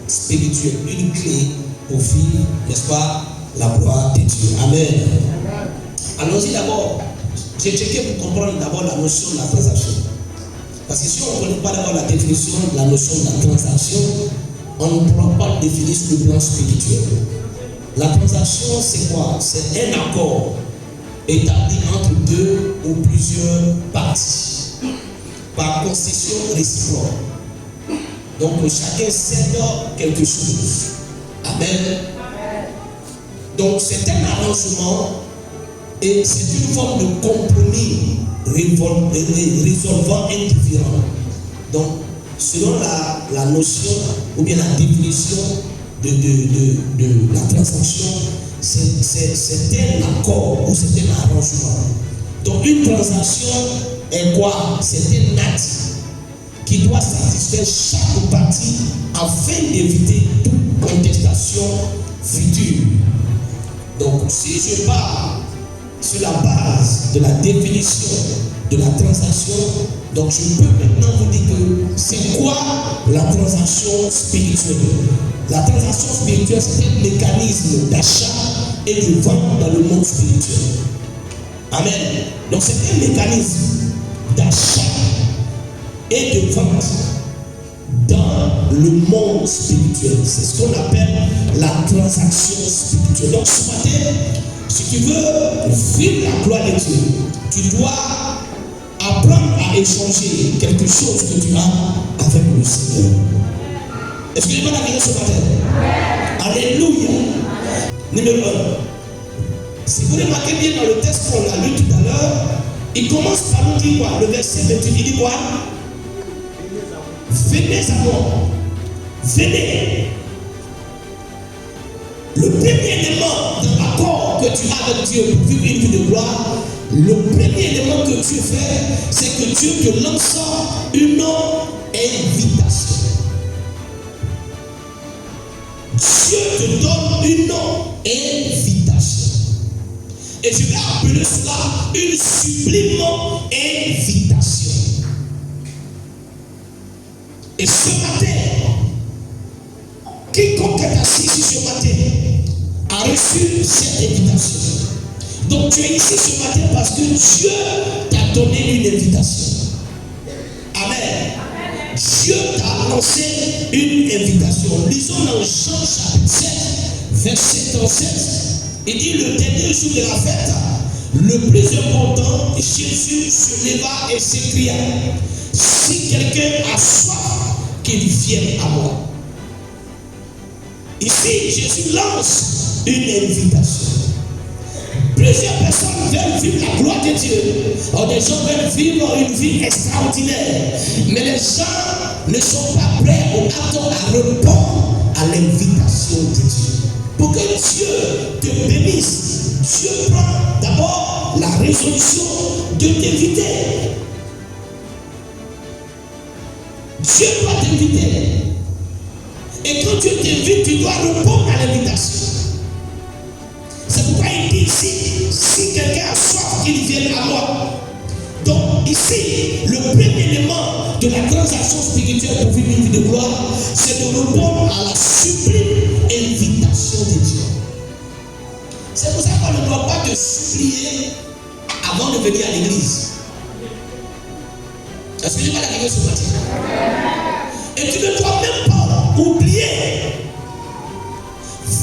Spirituelle, une clé pour vivre, n'est-ce pas, la gloire de Dieu. Amen. Allons-y d'abord. J'ai checké pour comprendre d'abord la notion de la transaction. Parce que si on ne connaît pas d'abord la définition de la notion de la transaction, on ne pourra pas définir sur le plan spirituel. La transaction, c'est quoi? C'est un accord établi entre deux ou plusieurs parties par concession réciproque. Donc chacun cède quelque chose. Amen. Donc c'est un arrangement et c'est une forme de compromis résolvant un différend. Donc selon la notion ou bien la définition de la transaction, c'est un accord ou c'est un arrangement. Donc une transaction est quoi? C'est un acte qui doit satisfaire chaque partie afin d'éviter toute contestation future. Donc, si je pars sur la base de la définition de la transaction, donc je peux maintenant vous dire que c'est quoi la transaction spirituelle? La transaction spirituelle, c'est un mécanisme d'achat et de vente dans le monde spirituel. Amen. Donc, c'est un mécanisme d'achat et de vente dans le monde spirituel. C'est ce qu'on appelle la transaction spirituelle. Donc ce matin, si tu veux vivre la gloire de Dieu, tu dois apprendre à échanger quelque chose que tu as avec le Seigneur. Est-ce que tu vas la venir ce matin? Alléluia. Numéro 1. Si vous remarquez bien dans le texte qu'on a lu tout à l'heure, il commence par nous dire quoi? Le verset 28, il dit quoi? Venez à moi. Venez. Le premier élément de l'accord que tu as avec Dieu pour vivre une vie de gloire, le premier élément que tu fais, c'est que Dieu te lance une invitation. Dieu te donne une invitation. Et je vais appeler cela une sublime invitation. Et ce matin, quiconque est assis ici ce matin a reçu cette invitation. Donc tu es ici ce matin parce que Dieu t'a donné une invitation. Amen. Dieu t'a lancé une invitation. Lisons dans Jean chapitre 7, verset 37. Il dit le dernier jour de la fête, le plus important, Jésus se leva et s'écria, si quelqu'un a soif, qu'il vienne à moi. Ici, Jésus lance une invitation. Plusieurs personnes veulent vivre la gloire de Dieu. Or, des gens veulent vivre une vie extraordinaire. Mais les gens ne sont pas prêts ou aptes à répondre à l'invitation de Dieu. Pour que Dieu te bénisse, Dieu prend d'abord la résolution de t'inviter. Dieu doit t'inviter. Et quand Dieu t'invite, tu dois répondre à l'invitation. C'est pourquoi il dit ici, si quelqu'un a soif, qu'il vienne à moi. Donc ici, le premier élément de la transaction spirituelle pour vivre une vie de gloire, c'est de répondre à la sublime invitation de Dieu. C'est pour ça qu'on ne doit pas te supplier avant de venir à l'église. Est-ce que je vais la régler ce matin? Et tu ne dois même pas oublier.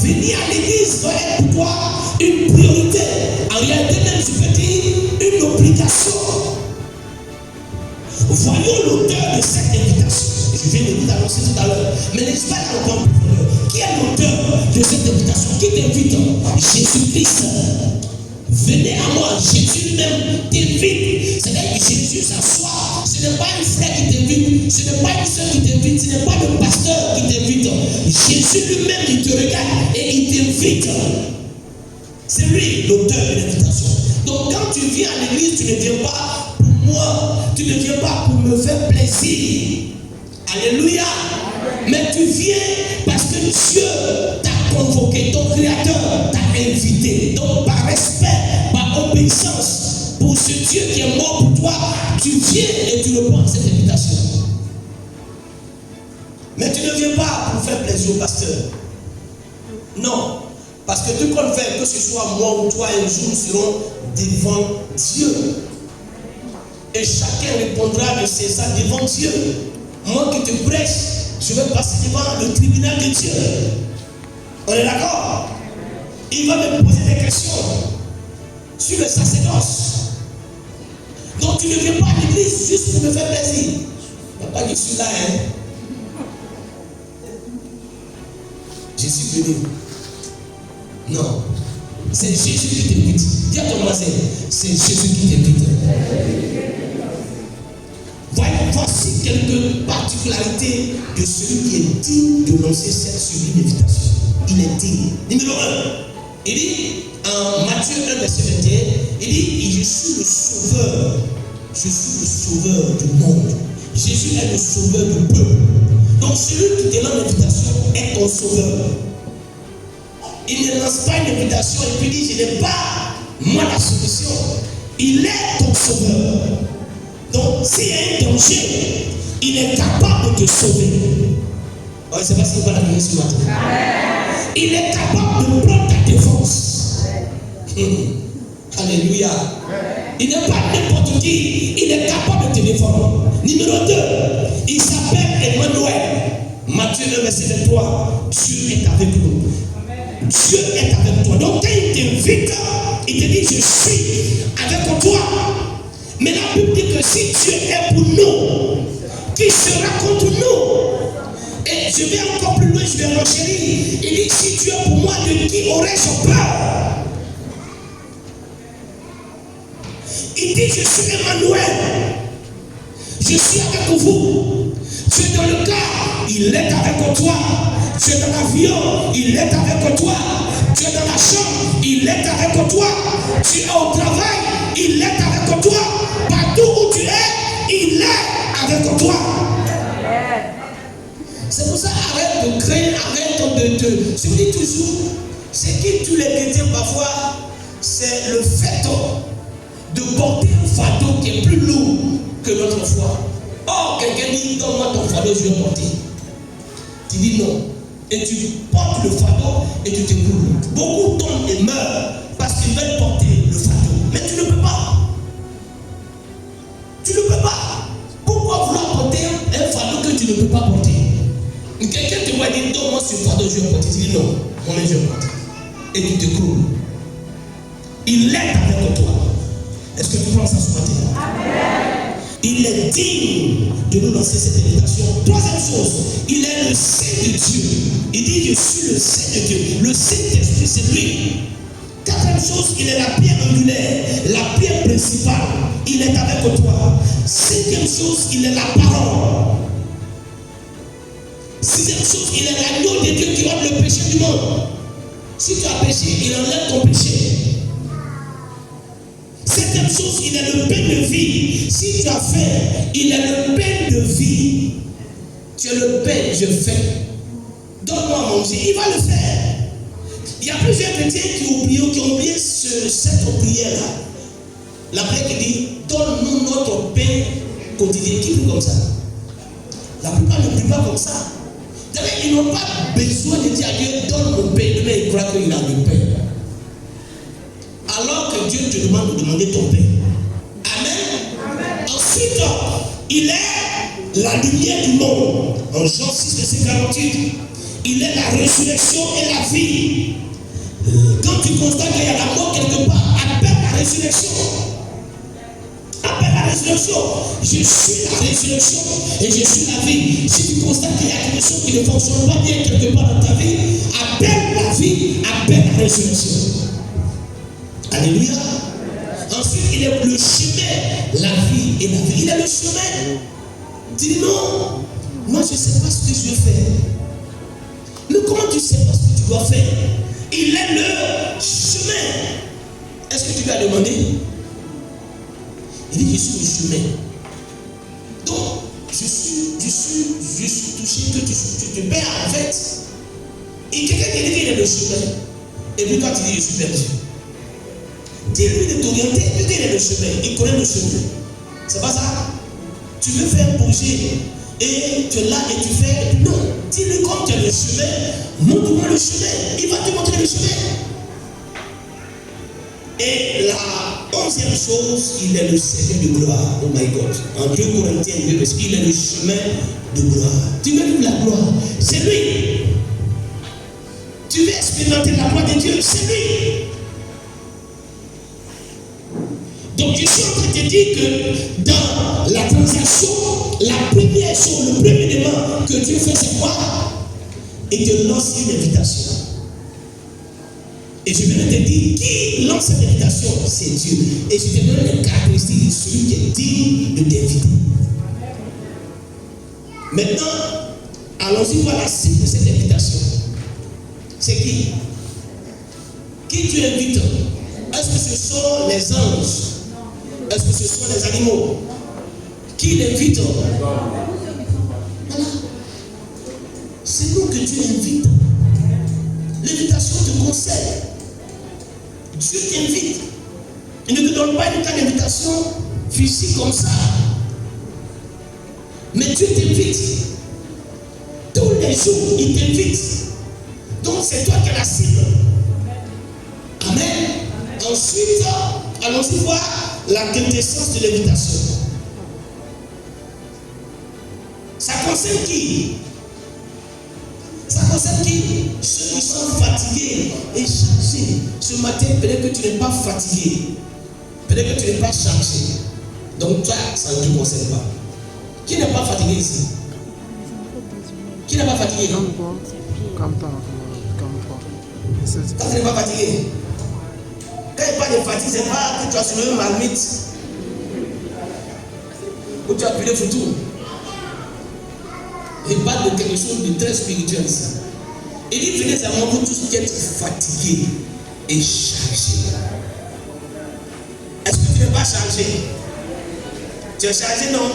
Venir à l'église doit être pour toi une priorité. En réalité, même, je peux dire une obligation. Voyons l'auteur de cette invitation. Je viens de vous annoncer tout à l'heure. Mais n'est-ce pas encore plus profondeur? Qui est l'auteur de cette invitation? Qui t'invite? Jésus-Christ. Venez à moi. Jésus lui-même t'invite. C'est-à-dire que Jésus s'assoit. Ce n'est pas une frère qui t'invite. Ce n'est pas une soeur qui t'invite. Ce n'est pas le pasteur qui t'invite. Jésus lui-même, il te regarde et il t'invite. C'est lui l'auteur de l'invitation. Donc quand tu viens à l'église, tu ne viens pas pour moi. Tu ne viens pas pour me faire plaisir. Alléluia. Mais tu viens parce que Dieu t'a convoqué, ton Créateur t'a invité. Donc par respect, par obéissance, pour ce Dieu qui est mort pour toi, tu viens et tu reprends cette invitation. Mais tu ne viens pas pour faire plaisir au pasteur. Non. Parce que tout qu'on fait, que ce soit moi ou toi, un jour nous serons devant Dieu. Et chacun répondra de ses actes devant Dieu. Moi qui te prêche, je vais passer devant le tribunal de Dieu. On est d'accord? Il va me poser des questions sur le sacerdoce. Donc tu ne viens pas à l'église juste pour me faire plaisir. Papa, je suis là, hein. Je suis venu. Non. C'est Jésus qui t'invite. Dis à ton voisin, c'est Jésus qui t'invite. Voici quelques particularités de celui qui est digne de lancer cette sublime invitation. Il est digne. Numéro 1, il dit en Matthieu 1, verset 21, il dit, je suis le sauveur. Je suis le sauveur du monde. Jésus est le sauveur du peuple. Donc celui qui demande l'invitation est ton sauveur. Il ne lance pas une invitation et puis dit, je n'ai pas moi la solution. Il est ton sauveur. Donc s'il y a un danger, il est capable de te sauver. Oh, je ne sais pas si vous allez la ce matin. Il est capable de prendre ta défense. Alléluia. Il n'est pas n'importe qui. Il est capable de te défendre. Numéro 2, il s'appelle Emmanuel. Matthieu 1, verset 23. Dieu est avec nous. Dieu est avec toi. Donc quand il t'invite, il te dit, je suis avec toi. Mais la Bible dit que si Dieu est pour nous, qui sera contre nous? Et je vais encore plus loin, je vais renchérir. Il dit, si Dieu est pour moi, de qui aurais-je peur? Il dit, je suis Emmanuel. Je suis avec vous. Tu es dans le car, il est avec toi. Tu es dans l'avion, il est avec toi. Tu es dans la chambre, il est avec toi. Tu es au travail, il est avec toi. Partout où tu es, il est avec toi. C'est pour ça, arrête de craindre, arrête de... Je vous dis toujours, ce qui tue les chrétiens parfois, c'est le fait de porter un fardeau qui est plus lourd que notre foi. Or, quelqu'un dit, donne-moi ton fardeau, je vais porter. Tu dis non. Et tu portes le fardeau et tu t'écroules. Beaucoup tombent et meurent parce qu'ils veulent porter le fardeau. Mais tu ne peux pas. Tu ne peux pas. Pourquoi vouloir porter un fardeau que tu ne peux pas porter? Quelqu'un te voit dire, donne-moi ce fardeau, je vais porter. Tu dis non, moi-même je vais porter. Et tu t'écroules. Il est avec toi. Est-ce que tu prends ça ce matin? Amen. Il est digne de nous lancer cette invitation. Troisième chose, il est le Saint de Dieu. Il dit, je suis le Saint de Dieu. Le Saint-Esprit, c'est lui. Quatrième chose, il est la pierre angulaire, la pierre principale. Il est avec toi. Cinquième chose, il est la parole. Sixième chose, il est l'agneau de Dieu qui ôte le péché du monde. Si tu as péché, il enlève ton péché. Septième chose, il est le pain de vie. Si tu as faim, il est le pain de vie. Tu es le pain, je fais. Donne-moi à manger, il va le faire. Il y a plusieurs chrétiens qui ont oublié cette prière-là. La prière qui dit, donne-nous notre pain quotidien. Qui prie comme ça? La plupart ne prient pas comme ça. Ils n'ont pas besoin de dire à Dieu, donne mon pain. Demain, ils croient qu'il a le pain. Alors que Dieu te demande de demander ton pain. Amen. Ensuite, il est la lumière du monde. En Jean 6, verset 48, il est la résurrection et la vie. Quand tu constates qu'il y a la mort quelque part, appelle la résurrection. Appelle la résurrection. Je suis la résurrection et je suis la vie. Si tu constates qu'il y a quelque chose qui ne fonctionne pas bien quelque part dans ta vie, appelle la vie, appelle la résurrection. Alléluia. Ensuite, il est le chemin, la vie et la vie. Il est le chemin. Dis non, moi je ne sais pas ce que je vais faire. Mais comment tu ne sais pas ce que tu dois faire? Il est le chemin. Est-ce que tu lui as demandé? Il dit, je suis le chemin. Donc, je suis touché que tu te perds en fait. Et quelqu'un qui dit qu'il est le chemin. Et puis toi, tu dis, je suis perdu. Dis-lui de t'orienter, puis qu'il est le chemin. Il connaît le chemin. C'est pas ça? Tu veux faire bouger. Et tu es là et tu fais. Non. Dis-lui comme tu es le chemin. Montre-moi le chemin. Il va te montrer le chemin. Et la 11e chose, il est le Seigneur de gloire. Oh my God. En 2 Corinthiens 2, parce qu'il est le chemin de gloire. Tu veux vivre la gloire? C'est lui. Tu veux expérimenter la gloire de Dieu? C'est lui. Donc je suis en train de te dire que dans la transaction, la première chose, le premier élément que Dieu fait, c'est quoi? Il te lance une invitation. Et je viens de te dire, qui lance cette invitation? C'est Dieu. Et je te donne les caractéristiques de celui qui est digne de t'inviter. Maintenant, allons-y voir la cible de cette invitation. C'est qui? Qui tu invites? Est-ce que ce sont les anges? Est-ce que ce sont les animaux? Qui l'invite? Voilà. C'est nous que Dieu invite. L'invitation te concerne. Dieu t'invite. Il ne te donne pas une tas d'invitation physique comme ça. Mais Dieu t'invite. Tous les jours, il t'invite. Donc c'est toi qui as la cible. Amen. Ensuite, allons-y voir la quintessence de l'invitation. Ça concerne qui? Ça concerne qui? Ceux qui sont fatigués et chargés. Ce matin, peut-être que tu n'es pas fatigué. Peut-être que tu n'es pas chargé. Donc toi, ça ne te concerne pas. Qui n'est pas fatigué ici? Qui n'est pas fatigué? Comme toi. Quand tu n'es pas fatigué. Quand il n'y a pas de fatigue, c'est pas que tu as sur le marmite. Ou tu as pu les photos. Il parle de quelque chose de très spirituel ici. Il dit, venez à moi, vous tous qui êtes fatigués et chargés. Est-ce que tu n'es pas chargé? Tu es chargé, non?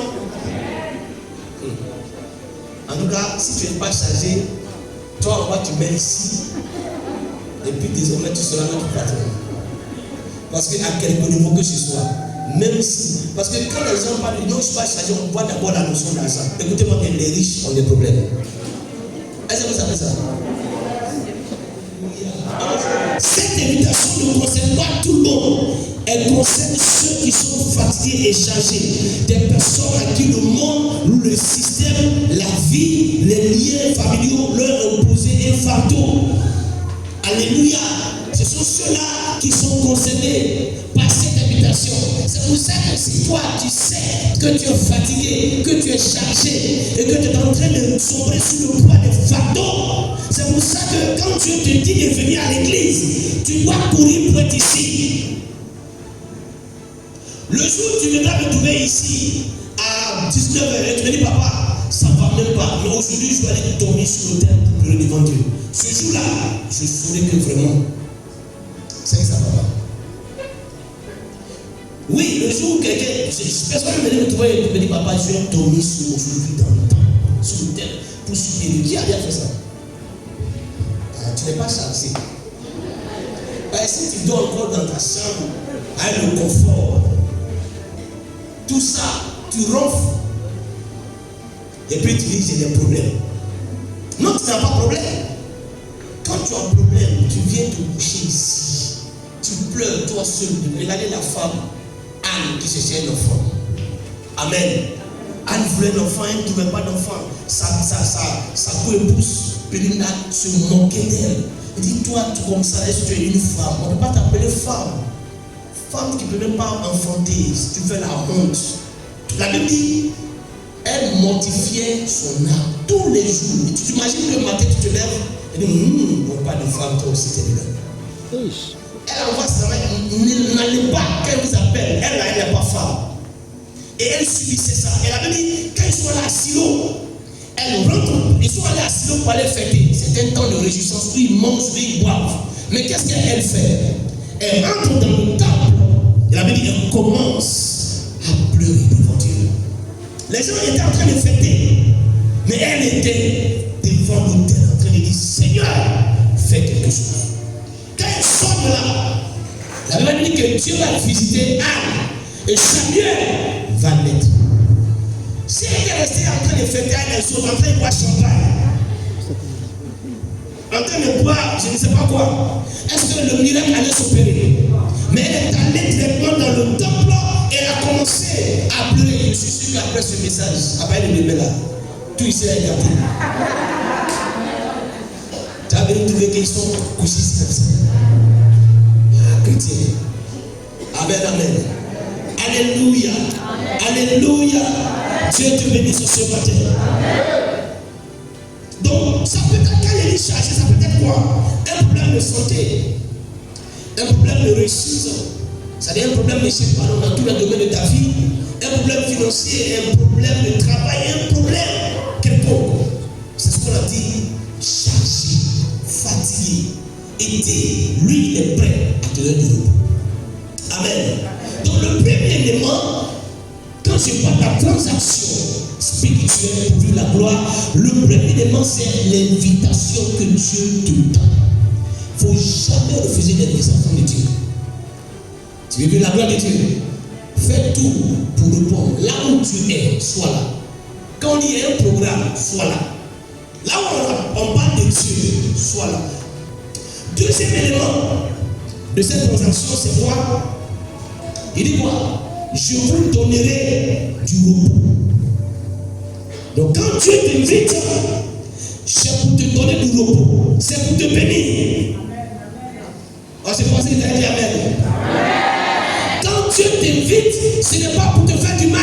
En tout cas, si tu n'es pas chargé, toi, on va te mettre ici. Et puis désormais, tu seras notre patron. Parce qu'à quelque niveau que ce soit, même si, parce que quand les gens parlent de non, je ne suis pas chargé, on voit d'abord la notion d'argent. Écoutez-moi bien, les riches ont des problèmes. Est-ce que vous savez ça? Cette invitation ne concerne pas tout le monde. Elle concerne ceux qui sont fatigués et chargés. Des personnes à qui le monde, le système, la vie, les liens familiaux leur ont posé un fardeau. Alléluia. Ce sont ceux-là qui sont concernés par cette invitation. C'est pour ça que si toi tu sais que tu es fatigué, que tu es chargé et que tu es en train de sombrer sous le poids des fardeaux, c'est pour ça que quand Dieu te dit de venir à l'église, tu dois courir pour être ici. Le jour où tu viendras me trouver ici à 19h, tu me dis papa, ça ne va même pas. Mais aujourd'hui, je vais aller tomber sur le terre pour pleurer devant Dieu. Ce jour-là, je saurai que vraiment, c'est que ça ne va pas. Oui, le jour où quelqu'un, personne ne me trouver et me dit papa, je vais tomber aujourd'hui dans le temps, sur le terre, pour supplier Dieu. Qui a bien fait ça? Tu n'es pas chargé. Si tu dors encore dans ta chambre, avec le confort, tout ça, tu ronfles. Et puis tu dis j'ai des problèmes. Non, tu n'as pas de problème. Quand tu as un problème, tu viens te coucher ici. Tu pleures toi seul. Regardez la femme, Anne, qui cherchait un enfant. Amen. Anne voulait un enfant, elle ne trouvait pas d'enfant. Sa co-épouse, Pélinda, se moquait d'elle. Elle dit, toi, tu comme ça, est-ce que tu es une femme? On ne peut pas t'appeler femme. Femme qui ne peut même pas enfanter, si tu fais la honte. La Bible dit, elle mortifiait son âme tous les jours. Et tu t'imagines le matin, tu te lèves, et dit, on pas de femme, toi aussi, t'es là. Elle envoie sa mère, n'allez pas, quand elle vous appelle, elle n'est pas femme. Et elle subissait ça. Et la Bible dit, quand ils sont allés à Silo, elle rentre, ils sont allés à Silo pour aller fêter. C'est un temps de réjouissance où ils mangent, où ils boivent. Mais qu'est-ce qu'elle fait? Elle entre dans le temple. Et la Bible dit, elle commence à à pleurer devant Dieu. Les gens étaient en train de fêter, mais elle était devant l'autel en train de dire Seigneur, fais quelque chose. Quand elle sort de là, la Bible dit que Dieu va visiter Anne et Samuel va naître. Si elle était restée en train de fêter Anne, en train de boire champagne, en train de boire, je ne sais pas quoi, est-ce que le miracle allait s'opérer? Mais elle est allée directement dans le temple et elle a commencé à pleurer. Je suis sûr qu'après ce message, après le bébé là, tout ici a été appris. Tu as venu trouver qu'ils sont couchés comme ça. Ah, chrétien. Amen, amen. Alléluia. Alléluia. Dieu te bénisse ce matin. Donc, ça peut être quand il est chargé, ça peut être quoi? Un problème de santé, un problème de réussite, c'est-à-dire un problème de chef dans tous les domaines de ta vie, un problème financier, un problème de travail, un problème quelconque. C'est ce qu'on a dit, chargé, fatigué, aidé, lui il est prêt à te donner du repos. Amen. Donc le premier élément, quand je parle de la transaction spirituelle pour vivre la gloire, le premier élément c'est l'invitation que Dieu te donne. Il ne faut jamais refuser d'être des enfants de Dieu. Tu veux vivre la gloire de Dieu? Fais tout pour répondre. Là où tu es, sois là. Quand il y a un programme, sois là. Là où on parle de Dieu, sois là. Deuxième élément de cette transaction, c'est quoi? Il dit quoi? Je vous donnerai du repos. Donc quand Dieu t'invite, c'est pour te donner du repos. C'est pour te bénir. Oh, c'est pour ça qu'il a dit Amen. Quand Dieu t'invite, ce n'est pas pour te faire du mal.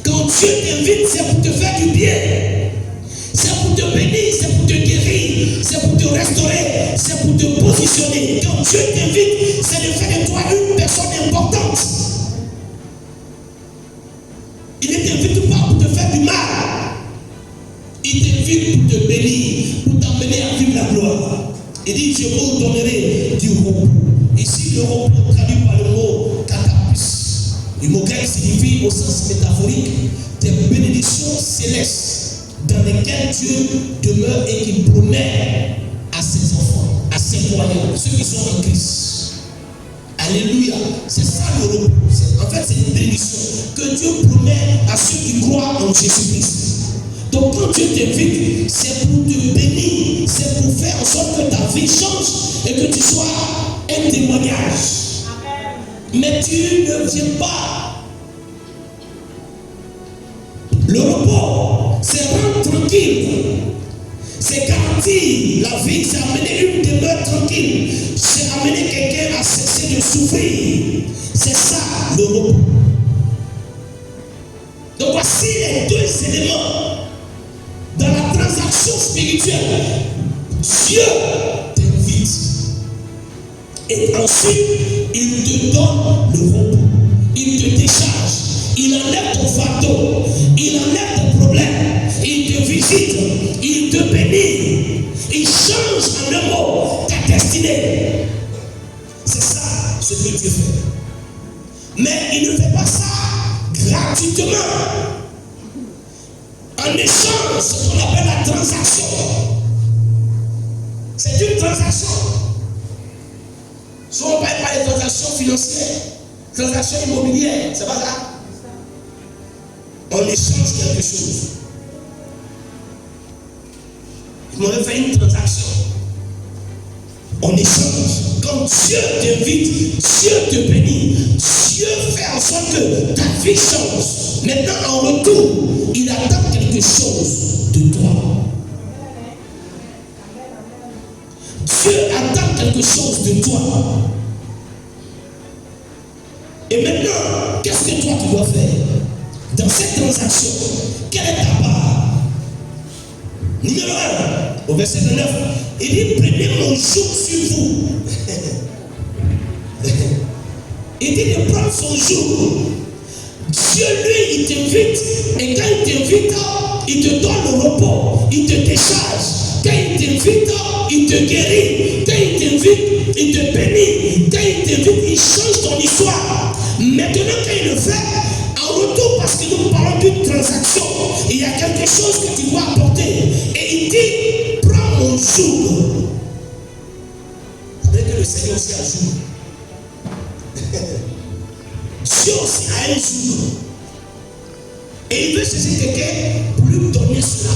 Quand Dieu t'invite, c'est pour te faire du bien. C'est pour te bénir, c'est pour te guérir, c'est pour te restaurer, c'est pour te positionner. Quand Dieu t'invite, c'est de faire de toi une personne importante. Il ne t'invite pas pour te faire du mal. Il t'invite pour te bénir, pour t'emmener à vivre la gloire. Il dit, je vous donnerai du repos. Ici, le repos traduit par le mot katapus. Le mot grec signifie au sens métaphorique des bénédictions célestes dans lesquelles Dieu demeure et qui promet à ses enfants, à ses croyants, ceux qui sont en Christ. Alléluia. C'est ça le repos. En fait, c'est une bénédiction que Dieu promet à ceux qui croient en Jésus-Christ. Donc quand Dieu t'invite, c'est pour te bénir, c'est pour faire en sorte que ta vie change et que tu sois un témoignage. Mais tu ne viens pas. Le repos, c'est rendre tranquille. C'est garantir la vie, c'est amener une demeure tranquille. C'est amener quelqu'un à cesser de souffrir. C'est ça le repos. Donc voici les deux éléments. Dans la transaction spirituelle, Dieu t'invite. Et ensuite, il te donne le repos. Il te décharge. Il enlève ton fardeau. Il enlève ton problème. Il te visite. Il te bénit. Il change en un mot ta destinée. C'est ça ce que Dieu fait. Mais il ne fait pas ça gratuitement. En échange, ce qu'on appelle la transaction. C'est une transaction. Soit on parle pas des transactions financières, transactions immobilières, c'est pas ça. On échange quelque chose. Il m'aurait fait une transaction. On échange. Quand Dieu t'invite, Dieu te bénit, Dieu fait en sorte que ta vie change. Maintenant, en retour, il attend quelque chose de toi. Dieu attend quelque chose de toi. Et maintenant, qu'est-ce que toi tu dois faire? Dans cette transaction, quelle est ta part? Numéro 1, au verset 9, il dit, prenez mon joug sur vous. Il dit de prendre son joug. Dieu, lui, il t'invite. Et quand il t'invite, il te donne le repos. Il te décharge. Quand il t'invite, il te guérit. Quand il t'invite, il te bénit. Quand il t'invite, il change ton histoire. Maintenant transaction, il y a quelque chose que tu dois apporter. Et il dit, prends mon joug. Vous savez que le Seigneur aussi a un joug. Dieu aussi a un joug. Et il veut chercher quelqu'un pour lui donner cela.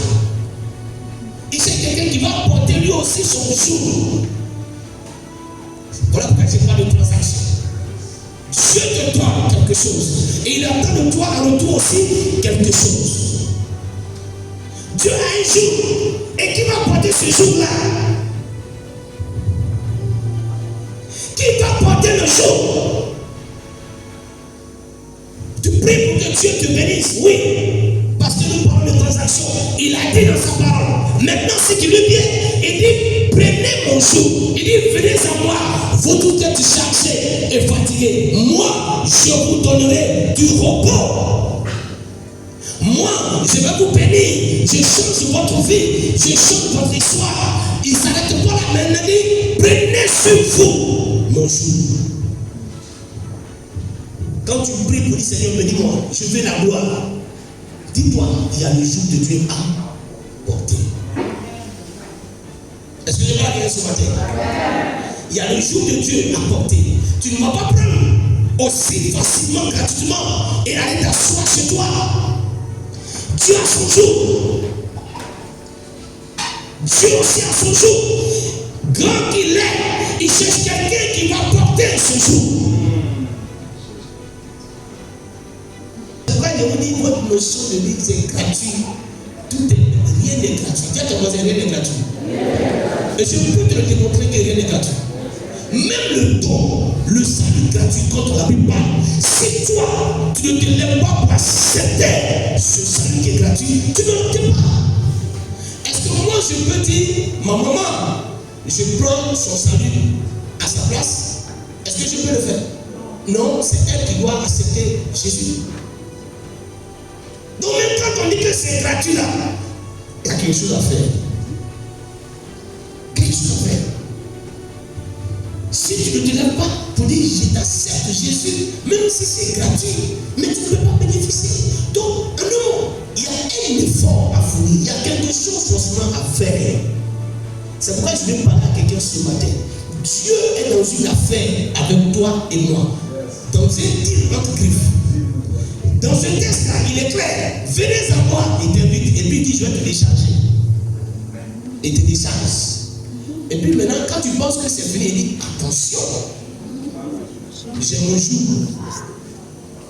Il cherche quelqu'un qui va apporter lui aussi son joug. Voilà pourquoi je parle de transaction. Dieu te donne quelque chose. Et il attend de toi en retour aussi quelque chose. Dieu a un jour. Et qui va porter ce jour-là? Qui va porter le jour? Tu pries pour que Dieu te bénisse. Oui. Parce que nous parlons de transaction. Il a dit dans sa parole. Maintenant, si tu le bien, il dit, prenez mon joug. Il dit, venez à moi. Vous tous êtes chargés et fatigués. Moi, je vous donnerai du repos. Moi, je vais vous bénir. Je change votre vie. Je change votre histoire. Il ne s'arrête pas là. Maintenant, il dit, prenez sur vous mon joug. Quand tu pries pour dire, Seigneur, bénis-moi, je veux la gloire. Dis-toi, il y a le joug de Dieu à porter. Est-ce que je vais bien ce matin? Il y a le joug de Dieu à porter. Tu ne vas pas prendre aussi facilement, gratuitement et aller t'asseoir chez toi. Dieu a son joug. Dieu aussi a son joug. Grand qu'il est, il cherche quelqu'un qui va porter ce joug. Je vous dis, votre notion de vie, c'est gratuit. Tout est, rien n'est gratuit. Dis à ton voisin, rien n'est gratuit. Et je peux te le démontrer que rien n'est gratuit. Même le don, le salut gratuit, quand la Bible parle, si toi, tu ne te lèves pas pour accepter ce salut qui est gratuit, tu ne le pas. Est-ce que moi, je peux dire, ma maman, je prends son salut à sa place? Est-ce que je peux le faire? Non, c'est elle qui doit accepter Jésus. Donc même quand on dit que c'est gratuit là, il y a quelque chose à faire. Quelque chose à faire. Si tu ne te lèves pas pour dire je t'accepte Jésus, même si c'est gratuit, mais tu ne peux pas bénéficier. Donc non, il y a un effort à fournir, il y a quelque chose forcément à faire. C'est pourquoi je vais parler à quelqu'un ce matin. Dieu est dans une affaire avec toi et moi. Dans un deal entre griffes. Dans ce texte-là, il est clair. Venez à moi, il t'invite, et puis il dit, je vais te décharger. Et te décharge. Et puis maintenant, quand tu penses que c'est fini, il dit, attention, j'ai mon joug.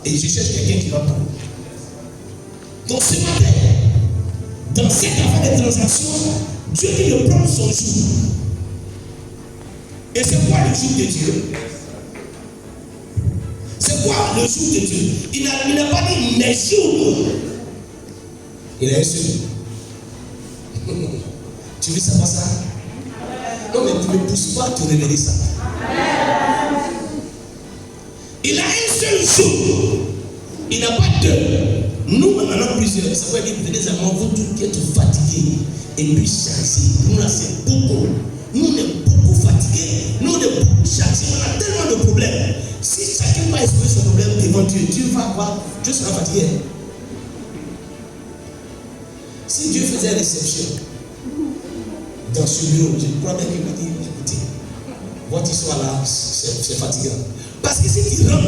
Et je cherche quelqu'un qui va prendre. Donc ce matin, dans cette affaire de transaction, Dieu dit de prendre son joug. Et c'est quoi le joug de Dieu? C'est quoi le joug de Dieu? Il n'a pas dit mes jours. Il a un seul. Tu veux savoir ça? Non, mais tu ne me pousses pas à te révéler ça. Il a un seul jour. Il n'a pas deux. Nous, on en a plusieurs. Ça veut dire, venez à moi, vous tous qui êtes fatigués et puis chargés. Nous, là, c'est beaucoup. Nous, on est beaucoup fatigués. Nous, on est beaucoup chargés. On a tellement de problèmes. Si chacun va exprimer son problème devant Dieu, Dieu va voir, Dieu sera fatigué. Si Dieu faisait réception dans ce bureau, je crois bien qu'il m'a dit, écoutez, votre histoire là, c'est fatigant. Parce que si tu rentres,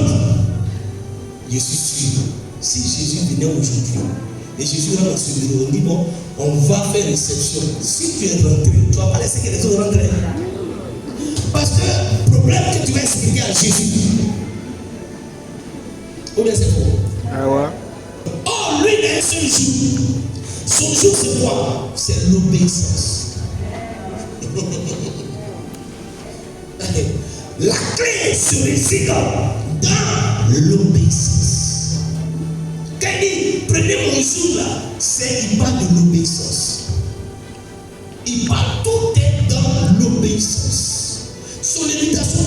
je suis sûr, si Jésus venait aujourd'hui, et Jésus rentre dans ce bureau, on dit bon, on va faire réception. Si tu es rentré, tu vas pas laisser que les autres rentrent. Parce que le problème que tu vas expliquer à Jésus, ou bien c'est faux? Ah ouais. Oh, lui, il a un seul jour. Son jour, c'est quoi? C'est l'obéissance. La clé se réside dans l'obéissance. Quand il dit, prenez mon jour là, il parle de l'obéissance. Il parle tout est dans l'obéissance. Son invitation,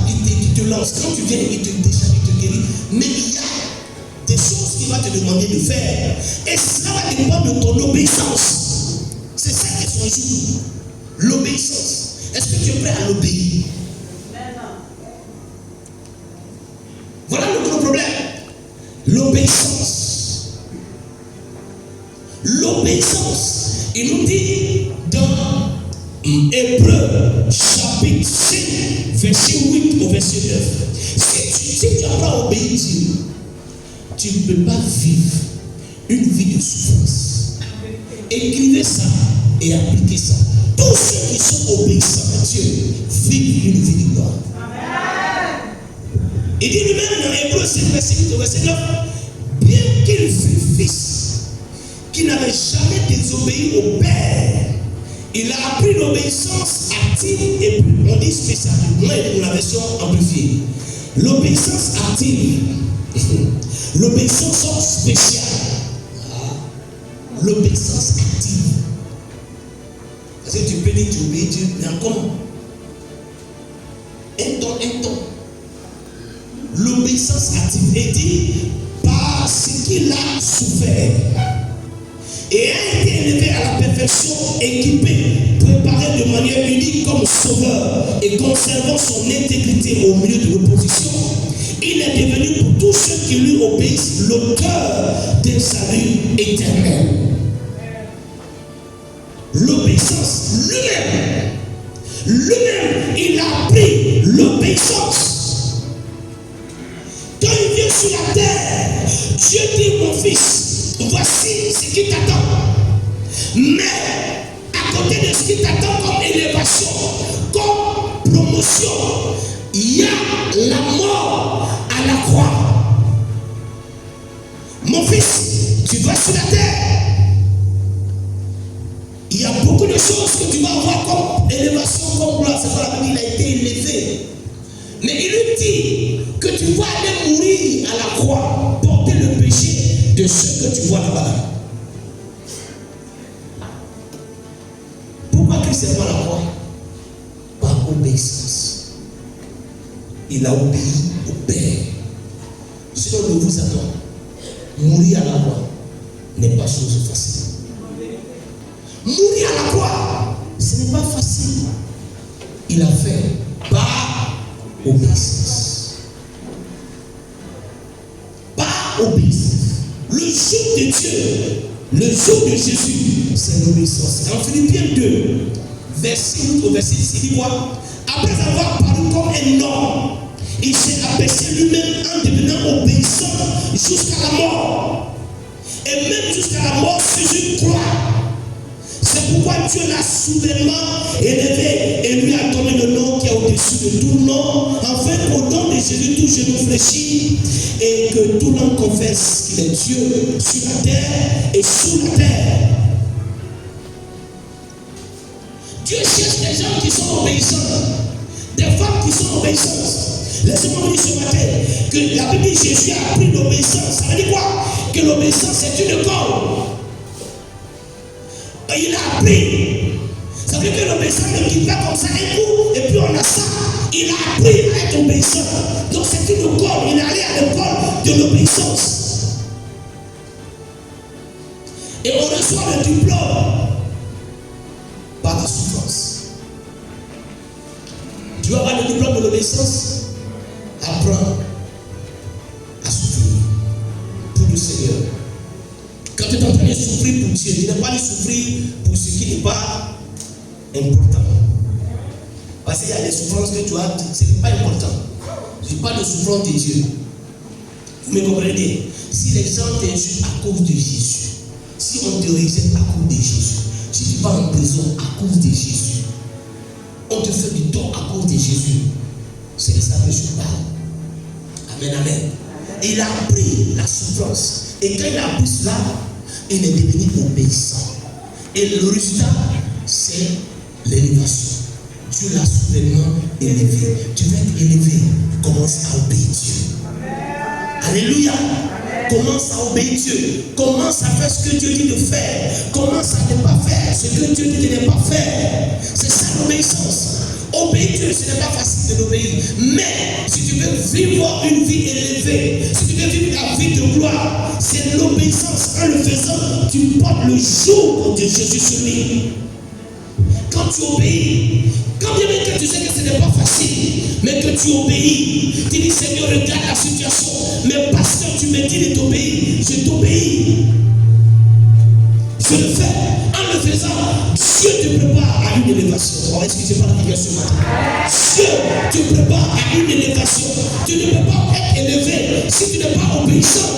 il te lance. Quand tu viens, il te décharge, il te guérit. Mais il y a des choses qu'il va te demander de faire. Et cela va dépendre de ton obéissance. C'est ça qui est son jour. L'obéissance. Est-ce que tu es prêt à l'obéir? Voilà le gros problème. L'obéissance. l'obéissance, il nous dit dans Hébreux chapitre 5, verset 8 au verset 9. Si tu n'as pas obéi Dieu, tu ne peux pas vivre une vie de souffrance. Écrivez ça et appliquez ça. Tous ceux qui sont obéissants à Dieu vivent une vie de gloire. Il dit lui-même dans Hébreux 5, verset 8 au verset 9, bien qu'il fût fils, qui n'avait jamais désobéi au Père, il a appris l'obéissance active et on dit spéciale. Moi, pour la version amplifiée. L'obéissance active, l'obéissance spéciale. L'obéissance active. Parce que tu peux dire tu obéis Dieu, mais comment? Un temps. L'obéissance active est dit par ce qu'il a souffert et a été élevé à la perfection, équipé, préparé de manière unique comme sauveur et conservant son intégrité au milieu de l'opposition. Il est devenu pour tous ceux qui lui obéissent l'auteur d'un salut éternel. L'obéissance lui-même, il a appris l'obéissance. Quand il vient sur la terre, Dieu dit mon fils, voici ce qui t'attend. Mais à côté de ce qui t'attend comme élévation, comme promotion, il y a la mort à la croix. Mon fils, tu vas sur la terre. Il y a beaucoup de choses que tu vas avoir comme élévation, comme gloire. C'est pas la Bible, il a été élevé. Mais il lui dit que tu vas aller mourir à la croix, porter le péché de ceux que tu vois là-bas. Pourquoi Christ est pas à la croix? Par obéissance. Il a obéi au Père. Sinon, nous vous attendons. Mourir à la croix n'est pas chose facile. Mourir à la croix, ce n'est pas facile. Il a fait par obéissance. Par obéissance. Le jour de Dieu, le jour de Jésus, c'est l'obéissance. En Philippiens 2, verset 8 au verset 10, il dit quoi? Après avoir paru comme un homme, il s'est abaissé lui-même en devenant obéissant jusqu'à la mort. Et même jusqu'à la mort sur une croix. C'est pourquoi Dieu l'a soudainement élevé et lui a donné le nom qui est au-dessus de tout nom, afin qu'au nom de Jésus, tout genou fléchit et que tout l'homme confesse qu'il est Dieu sur la terre et sous la terre. Dieu cherche des gens qui sont obéissants, des femmes qui sont obéissantes. Laissez-moi dire ce matin que la Bible dit que Jésus a appris l'obéissance. Ça veut dire quoi? Que l'obéissance c'est une école. Il a appris. Ça veut dire que l'obéissance ne quitte pas comme ça un coup et puis on a ça. Il a appris à être obéissant. Donc c'est une école. Il est allé à l'école de l'obéissance. Et on reçoit le diplôme par la souffrance. Tu vas avoir le diplôme de l'obéissance. Apprends à souffrir pour le Seigneur. Quand tu es en train de souffrir pour Dieu, tu n'as pas de souffrir pour ce qui n'est pas important. Parce qu'il y a des souffrances que tu as, ce n'est pas important. Je ne parle de souffrance de Dieu. Vous me comprenez? Si les gens t'insultent à cause de Jésus, si on te rejette à cause de Jésus, si tu vas en prison à cause de Jésus, on te fait du tort à cause de Jésus, c'est de ça que je parle. Amen, amen. Il a appris la souffrance. Et quand il a appris cela, il est devenu obéissant. Et le résultat, c'est l'élévation. Dieu l'a soudainement élevé. Tu vas être élevé. Commence à obéir Dieu. Alléluia. Commence à obéir Dieu. Commence à faire ce que Dieu dit de faire. Commence à ne pas faire ce que Dieu dit de ne pas faire. C'est ça l'obéissance. Obéir Dieu, ce n'est pas facile de l'obéir. Mais si tu veux vivre une vie élevée, si tu veux vivre la vie de gloire, c'est l'obéissance. En le faisant, tu portes le jour de Jésus sur lui. Quand tu obéis, quand bien même que tu sais que ce n'est pas facile, mais que tu obéis, tu dis Seigneur, regarde la situation, mais parce que tu me dis de t'obéir, je t'obéis. Je le fais. En le faisant, Dieu te prépare à une élévation. Oh, excusez-moi la prière ce matin. Dieu te prépare à une élévation. Tu ne peux pas être élevé si tu n'es pas obéissant.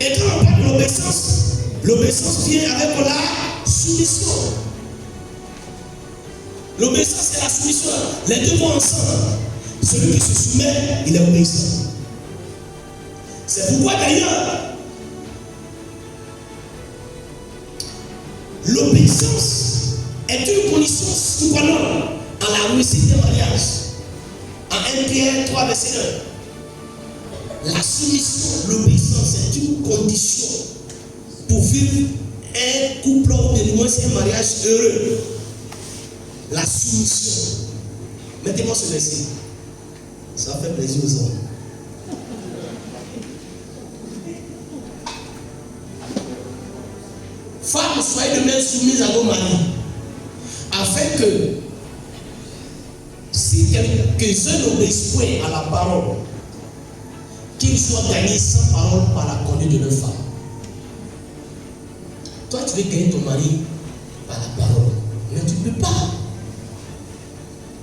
Et quand on parle de l'obéissance vient avec la soumission. L'obéissance et la soumission, les deux vont ensemble. Celui qui se soumet, il est obéissant. C'est pourquoi d'ailleurs, l'obéissance est une condition sine qua non à la réussite des mariages. En 1 Pierre 3, verset 1. La soumission, l'obéissance est une condition pour vivre un couple ou du moins un mariage heureux. La soumission. Mettez-moi ce verset. Ça fait plaisir aux hommes. Femmes, soyez de même soumises à vos maris, afin que si quelques-uns n'obéissent point à la parole, qu'ils soient gagnés sans parole par la conduite de leur femme. Toi, tu veux gagner ton mari par la parole, mais tu ne peux pas.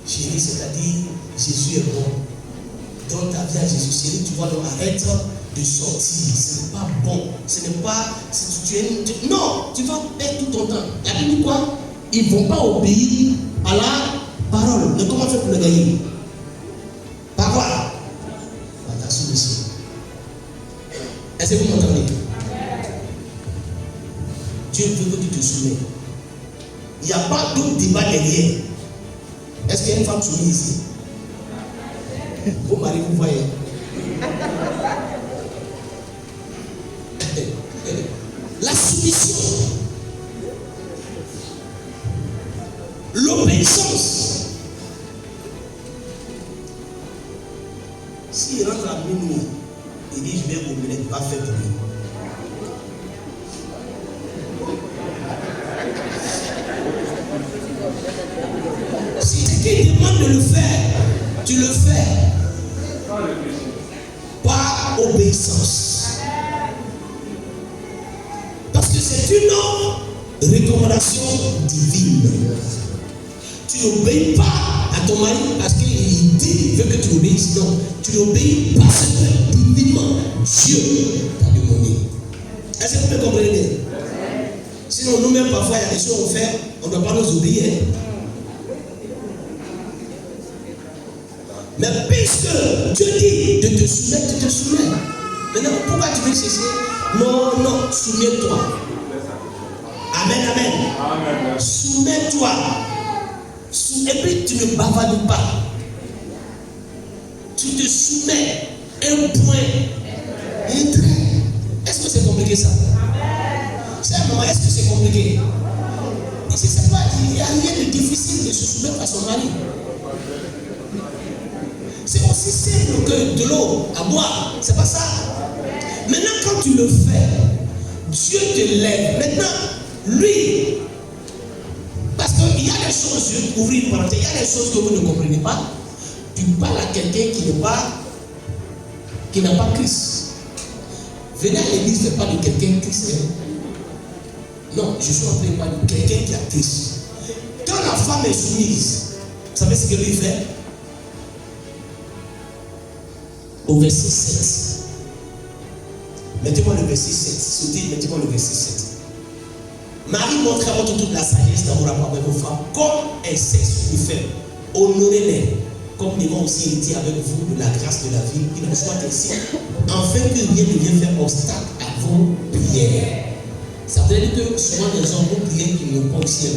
Chérie, c'est-à-dire, Jésus est bon. Donne ta vie à Jésus. Chérie, tu vois, donc arrête de sortir. Ce n'est pas bon. Ce n'est pas. Non, tu vas perdre tout ton temps. La Bible dit quoi? Ils ne vont pas obéir à la parole. Mais comment faire pour le gagner? Par quoi? Par ta soumission. Est-ce que vous m'entendez? Dieu veut que tu te soumets. Il n'y a pas d'autre débat derrière. Est-ce qu'il y a une femme soumise ici? Vos maris, vous voyez. La soumission, l'obéissance. S'il rentre à minuit, il dit je vais obéir, il va faire pour lui. Si quelqu'un demande de le faire, tu le fais. Par obéissance. Parce que c'est une recommandation divine. Tu n'obéis pas à ton mari parce qu'il dit veut que tu obéisses. Non, tu l'obéis parce que divinement Dieu t'a demandé. Est-ce que vous pouvez comprendre? Sinon, nous-mêmes, parfois, il y a des choses qu'on fait, on ne doit pas nous obéir. Mais puisque Dieu dit de te soumettre, tu te soumets. Maintenant, pourquoi tu veux cesser? Non, non, soumets-toi. Amen, amen. Amen. Soumets-toi. Et puis tu ne bavardes pas. Tu te soumets. Un point. Un trait. Est-ce que c'est compliqué ça? C'est un moment, est-ce que c'est compliqué? Et c'est pas, il n'y a rien de difficile de se soumettre à son mari. C'est aussi simple que de l'eau à boire. C'est pas ça. Maintenant, quand tu le fais, Dieu te lève. Maintenant, lui, parce qu'il y a des choses, je vais ouvrir une parenthèse, il y a des choses que vous ne comprenez pas. Tu parles à quelqu'un qui n'a pas Christ. Venez à l'église, ne pas de quelqu'un Christ. Non, je suis en train de parler de quelqu'un qui a Christ. Quand la femme est soumise, vous savez ce que lui fait? Au verset 7. Mettez-moi le verset 7. Sautez, mettez-moi le verset 7. Marie montre à votre toute la sagesse dans vos rapports avec vos femmes, comme elle sait ce qu'il fait. Honorez-les, comme nous avons aussi été avec vous de la grâce de la vie, qu'il vous soit ainsi, afin que rien ne vienne faire obstacle à vos prières. Ça veut dire que souvent les hommes vont prier qui n'ont pas aussi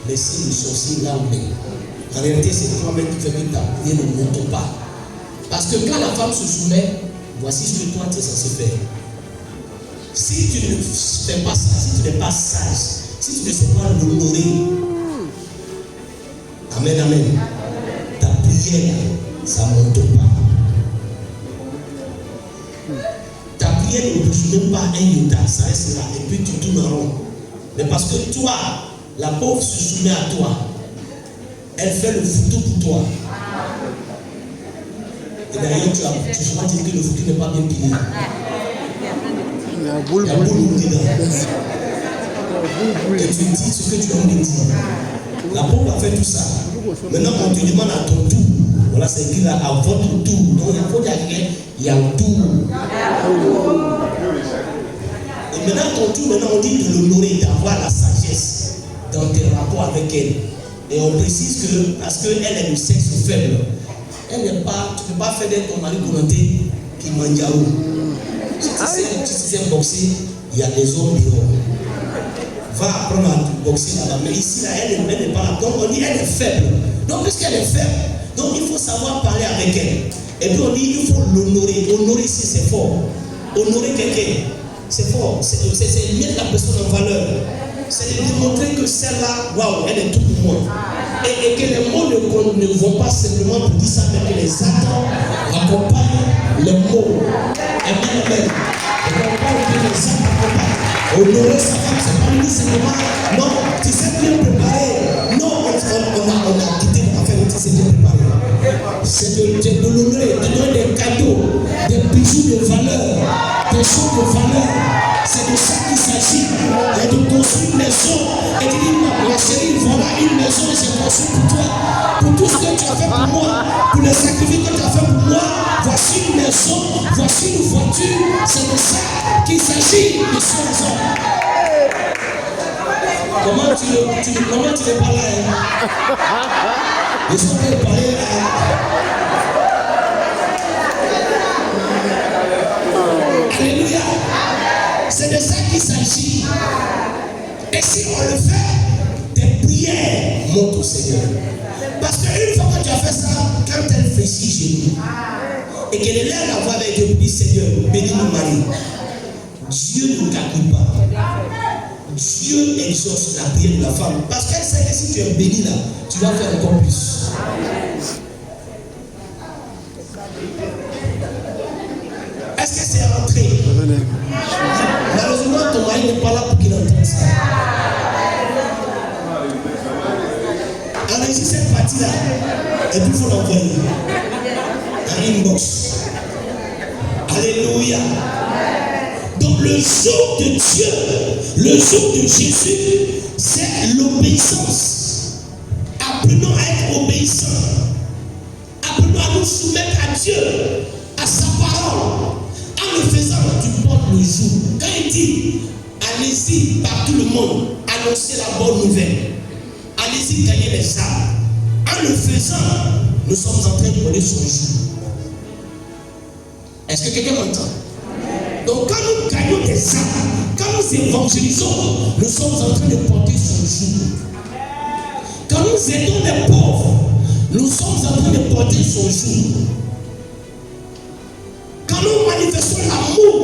laissez le sorcier là où il est. En réalité, c'est toi-même qui fais que ta prière ne monte pas. Parce que quand la femme se soumet, voici ce que toi tu es censé faire. Si tu ne fais pas ça, si tu n'es pas sage, si tu ne sais pas l'honorer, amen, amen, ta prière, ça ne monte pas. Ta prière ne bouge même pas un iota, ça reste là, et puis tu tournes en rond. Mais parce que toi, la pauvre se soumet à toi, elle fait le foutu pour toi. Et d'ailleurs, tu vas dire que le foutu n'est pas bien pilier. Il y a boule dedans. Et tu dis ce que tu as envie de dire. La pauvre va faire tout ça. Maintenant, on te demande à ton tour. Voilà, c'est écrit là, à votre tour. Donc, il faut dire il y a un tour. Et maintenant, ton tour, maintenant, on dit de l'honorer, d'avoir la sagesse dans tes rapports avec elle. Et on précise que, parce qu'elle est de sexe faible, elle n'est pas, tu ne peux pas faire d'elle ton mari commenté qui mangiao. Si tu sais boxer, il y a des hommes dehors. Va apprendre à boxer là-bas. Mais ici, là, elle n'est pas là. Donc on dit elle est faible. Donc puisqu'elle est faible, donc il faut savoir parler avec elle. Et puis on dit il faut l'honorer. Honorer ici, c'est fort. Honorer quelqu'un, c'est fort. C'est mettre la personne en valeur. C'est de démontrer que celle-là, waouh, elle est tout pour moi. Et que les mots ne vont pas simplement pour dire ça, mais que les actes accompagnent les mots. Amen, amen. Et on parle que les actes accompagnent. Honorer sa femme, c'est pas lui simplement. Non, tu sais bien préparer. Non, on a quitté l'affaire où tu sais bien préparer. C'est de l'honorer, de donner des cadeaux, des bijoux de valeur, des choses de valeur. C'est de ça qu'il s'agit. Et de construire une maison. Et tu dis, ma chérie, voilà une maison que j'ai construite pour toi. Pour tout ce que tu as fait pour moi. Pour les sacrifices que tu as fait pour moi. Voici une maison. Voici une voiture. C'est de ça qu'il s'agit, mes soeurs et hommes. Comment tu n'es pas là, hein? Les gens peuvent parler là. Alléluia. C'est de ça qu'il s'agit. Et si on le fait, tes prières montent au Seigneur. Parce qu'une fois que tu as fait ça, quand elle fléchit chez nous, et qu'elle est là à la voix avec Dieu, dit Seigneur, bénis mon mari. Dieu ne calcule pas. Dieu exauce la prière de la femme. Parce qu'elle sait que si tu es béni là, tu vas faire encore plus. Est-ce que c'est rentré? Malheureusement, ton mari n'est pas là pour qu'il entende ça. Enregistre cette partie-là. Et puis il faut l'envoyer. En inbox. Alléluia. Donc le jour de Dieu, le jour de Jésus, c'est l'obéissance. Apprenons à être obéissants. Apprenons à nous soumettre à Dieu, à sa parole. En le faisant, tu portes le jour. Quand il dit, allez-y par tout le monde, annoncez la bonne nouvelle. Allez-y gagner les âmes. En le faisant, nous sommes en train de donner son jour. Est-ce que quelqu'un m'entend? Donc quand nous gagnons des âmes, quand nous évangélisons, nous sommes en train de porter son jour. Quand nous aidons les pauvres, nous sommes en train de porter son jour. Quand nous manifestons l'amour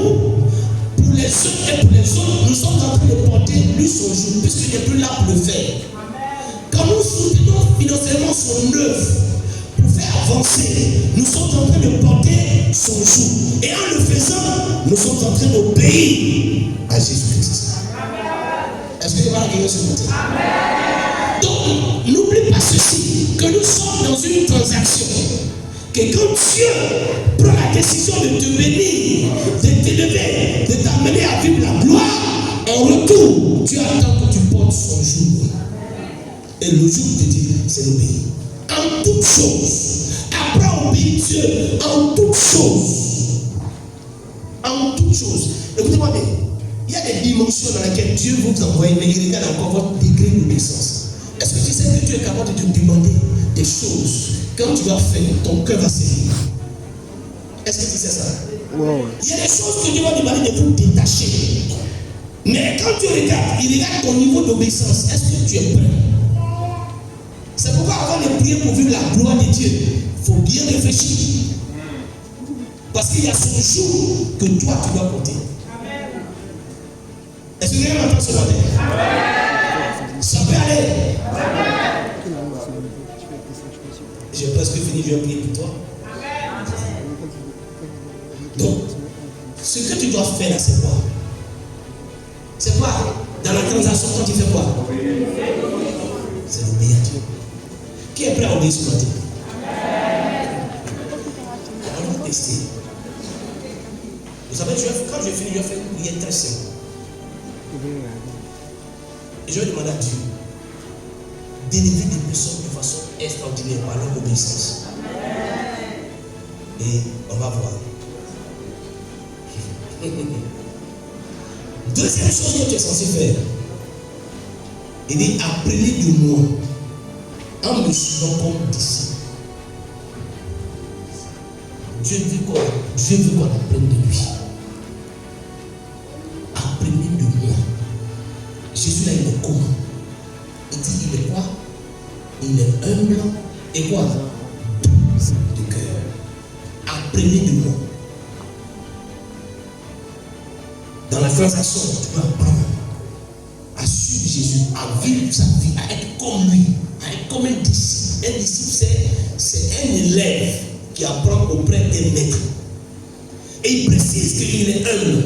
pour les uns et pour les autres, nous sommes en train de porter lui son jour, puisqu'il n'est plus là pour le faire. Quand nous soutenons financièrement son œuvre pour faire avancer, nous sommes en train de porter son jour. Et en le faisant, nous sommes en train d'obéir à Jésus-Christ. Est-ce que tu vas la guérir ce matin? Donc, n'oublie pas ceci, que nous sommes dans une transaction. Que quand Dieu prend la décision de te bénir, de t'élever, de t'amener à vivre la gloire, en retour, Dieu attend que tu portes son jour. Et le jour de Dieu, c'est l'obéir. En toutes choses, apprends à obéir Dieu en toutes choses. En toutes choses. Écoutez-moi bien, il y a des dimensions dans lesquelles Dieu vous envoie, mais il regarde encore votre degré d'obéissance. Est-ce que tu sais que tu es capable de te demander des choses? Quand tu vas faire, ton cœur va servir. Est-ce que tu sais ça? Wow. Il y a des choses que Dieu va demander de vous détacher. Mais quand tu regardes, il regarde ton niveau d'obéissance. Est-ce que tu es prêt? C'est pourquoi avant de prier pour vivre la gloire de Dieu, il faut bien réfléchir. Parce qu'il y a son jour que toi tu dois porter. Est-ce que quelqu'un m'entend ce matin? Ça peut aller. J'ai presque fini, je vais prier pour toi. Donc, ce que tu dois faire là, c'est quoi? C'est quoi? Dans la transaction, quand tu fais quoi? C'est l'obéir à Dieu. Qui est prêt à obéir ce matin? On va tester. Vous savez, quand je finis, je vais faire une prière très simple. Et je vais demander à Dieu d'élever des personnes de façon extraordinaire par leur obéissance. Et on va voir. Deuxième chose que tu es censé faire, il dit apprenez de moi en me suivant comme disciple. Dieu veut qu'on apprenne de lui. Apprenez de moi. Jésus là, il est comment? Il dit il est quoi? Il est humble et quoi? De cœur. Apprenez de moi. Dans la transaction, tu peux apprendre à suivre Jésus, à vivre sa vie, à être comme lui, à être comme un disciple. Un disciple, c'est un élève qui apprend auprès d'un maître. Et il précise qu'il est humble.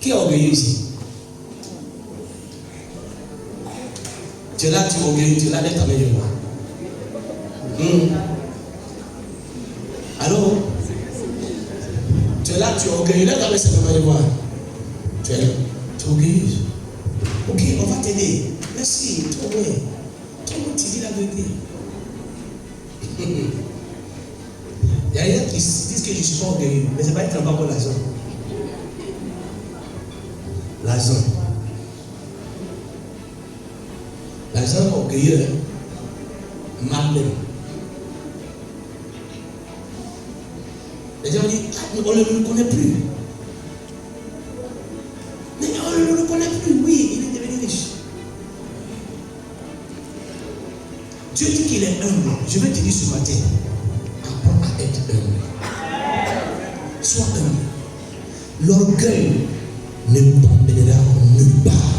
Qui est orgueilleux ici? Tu es là, tu es orgueilleux, tu es là, d'être avec moi. Alors, tu es là, tu es orgueilleux, là, avec cette main de moi. Tu es là, tu es orgueilleux. Ok, on va t'aider. Merci, toi, oui. Toi, tu dis la vérité. Il y a des gens qui disent que je ne suis pas orgueilleux, mais ce n'est pas être encore l'argent. L'argent. L'argent orgueilleux, mal même. Les gens disent, on ne le connaît plus. Mais on ne le connaît plus, oui, il est devenu riche. Dieu dit qu'il est humble. Je vais te dire ce matin, apprends à être humble. Sois humble. L'orgueil ne t'emmènera nulle part.